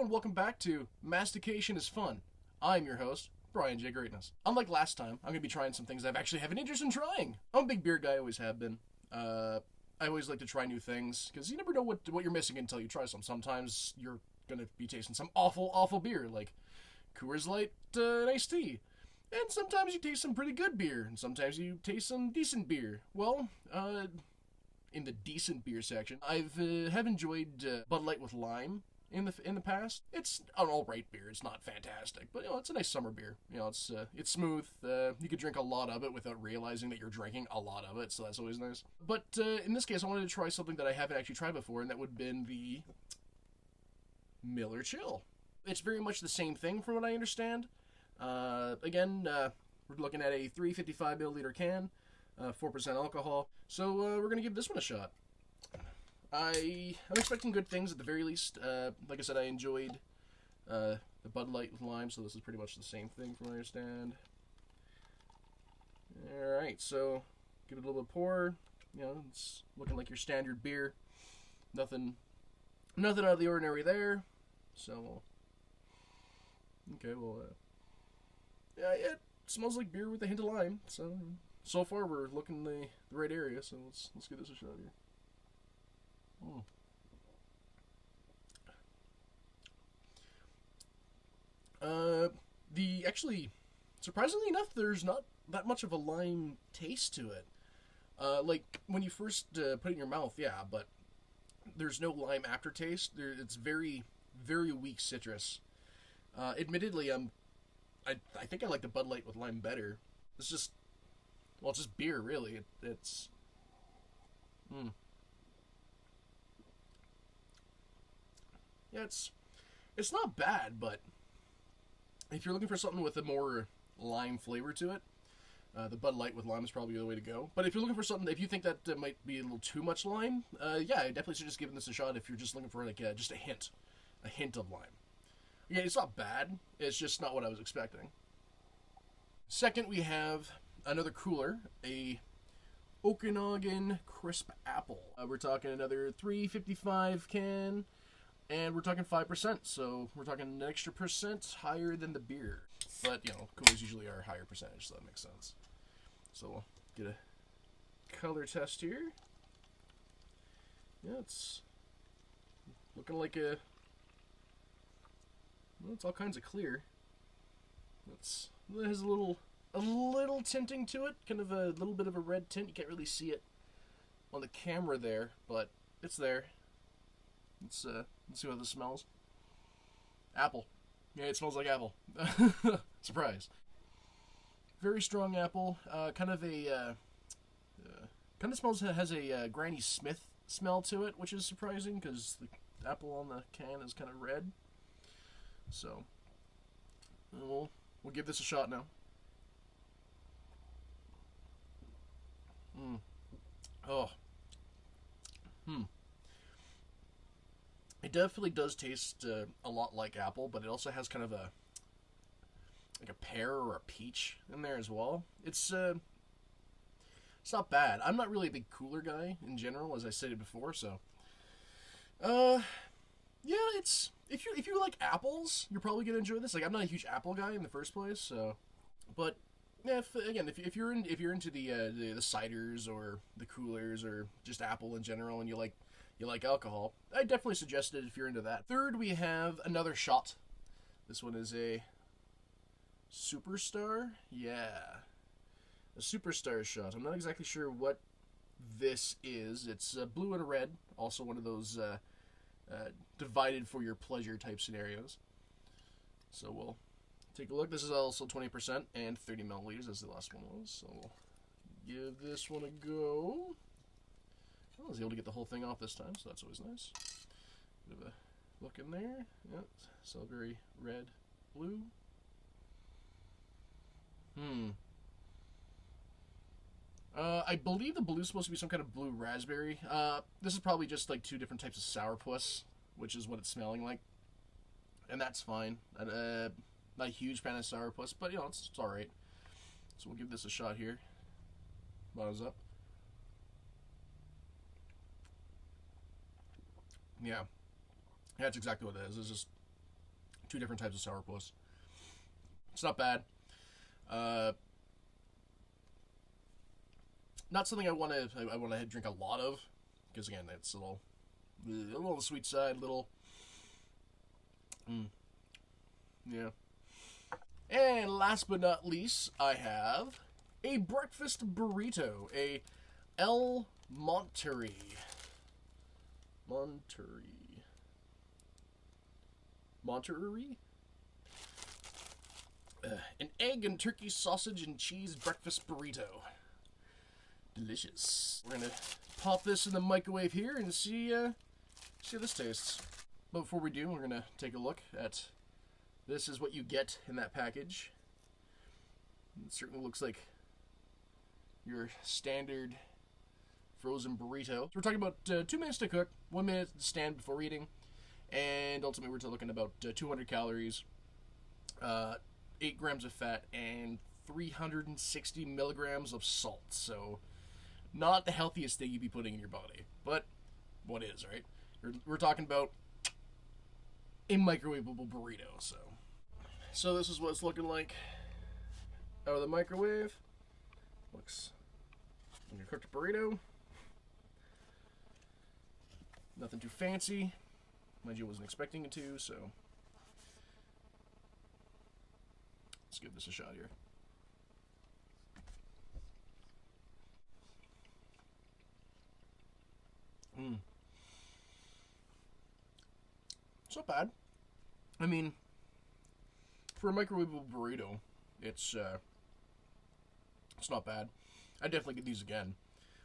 and welcome back to Mastication is Fun. I'm your host, Bryan J. Greatness. Unlike last time, I'm going to be trying some things I actually have an interest in trying. I'm a big beer guy, always have been. I always like to try new things, because you never know what you're missing until you try some. Sometimes you're going to be tasting some awful beer, like Coors Light iced tea. And sometimes you taste some pretty good beer, and sometimes you taste some decent beer. Well, in the decent beer section, I've have enjoyed Bud Light with lime in the past. It's an alright beer. It's not fantastic, but it's a nice summer beer. It's smooth. You could drink a lot of it without realizing that you're drinking a lot of it, so that's always nice. But in this case, I wanted to try something that I haven't actually tried before, and that would have been the Miller Chill. It's very much the same thing from what I understand. Again, we're looking at a 355 milliliter can, 4% alcohol. So we're gonna give this one a shot. I'm expecting good things at the very least. Like I said, I enjoyed the Bud Light with lime, so this is pretty much the same thing from what I understand. All right, so give it a little bit of pour. It's looking like your standard beer. Nothing out of the ordinary there. So, okay, well, yeah, it smells like beer with a hint of lime. So far we're looking the right area. So let's give this a shot here. Actually, surprisingly enough, there's not that much of a lime taste to it. Like when you first put it in your mouth, yeah, but there's no lime aftertaste. It's very, very weak citrus. Admittedly, I think I like the Bud Light with lime better. It's just beer, really. It's yeah, it's not bad, but if you're looking for something with a more lime flavor to it, the Bud Light with lime is probably the way to go. But if you're looking for something, if you think that might be a little too much lime, yeah, I definitely suggest giving this a shot if you're just looking for like just a hint of lime. Yeah, it's not bad. It's just not what I was expecting. Second, we have another cooler, a Okanagan Crisp Apple. We're talking another 355 can. And we're talking 5%, so we're talking an extra percent higher than the beer. But, coolers usually are a higher percentage, so that makes sense. So we'll get a color test here. Yeah, it's looking like it's all kinds of clear. It has a little tinting to it, kind of a little bit of a red tint. You can't really see it on the camera there, but it's there. Let's see how this smells. Apple. Yeah, it smells like apple. Surprise. Very strong apple. Kind of has a Granny Smith smell to it, which is surprising because the apple on the can is kind of red. So, we'll give this a shot now. Oh. It definitely does taste a lot like apple, but it also has kind of a pear or a peach in there as well. It's not bad. I'm not really a big cooler guy in general, as I stated before. So, yeah, it's if you like apples, you're probably gonna enjoy this. Like, I'm not a huge apple guy in the first place, so, but yeah, if you're into the ciders or the coolers or just apple in general, and you like alcohol, I definitely suggest it if you're into that. Third, we have another shot. This one is a Superstar. Yeah, a Superstar shot. I'm not exactly sure what this is. It's blue and red. Also one of those divided for your pleasure type scenarios. So we'll take a look. This is also 20% and 30 milliliters as the last one was. So we'll give this one a go. I was able to get the whole thing off this time, so that's always nice. Bit of a look in there. Yep, so very red, blue. I believe the blue is supposed to be some kind of blue raspberry. This is probably just like two different types of sourpuss, which is what it's smelling like. And that's fine. Not a huge fan of sourpuss, but it's alright. So we'll give this a shot here. Bottoms up. Yeah. Yeah, that's exactly what it is. It's just Two different types of sourpuss. It's not bad. Not something I want to drink a lot of, because again, it's a little on the sweet side, yeah. And last but not least, I have a breakfast burrito, a El Monterey. Monterey? An egg and turkey sausage and cheese breakfast burrito. Delicious. We're gonna pop this in the microwave here and see how this tastes. But before we do, we're gonna take a look at this. Is what you get in that package. It certainly looks like your standard frozen burrito. So we're talking about 2 minutes to cook, 1 minute to stand before eating, and ultimately we're looking about 200 calories, 8 grams of fat, and 360 milligrams of salt. So not the healthiest thing you'd be putting in your body, but what is, right? We're talking about a microwavable burrito. So this is what it's looking like out of the microwave. Looks like a cooked burrito. Nothing too fancy. Mind you, I wasn't expecting it to, so let's give this a shot here. It's not bad. I mean, for a microwavable burrito, it's not bad. I definitely get these again.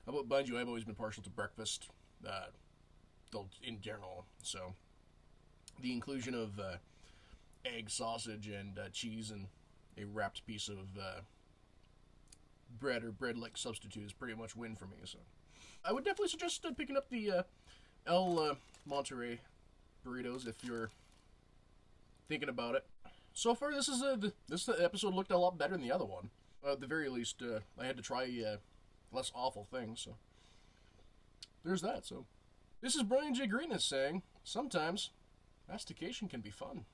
Mind you, I've always been partial to breakfast, in general. So the inclusion of egg, sausage, and cheese, and a wrapped piece of bread or bread-like substitute is pretty much win for me. So I would definitely suggest picking up the El Monterey burritos if you're thinking about it. So far, this episode looked a lot better than the other one. At the very least, I had to try less awful things. So there's that. So this is Bryan J. Greenness saying, sometimes mastication can be fun.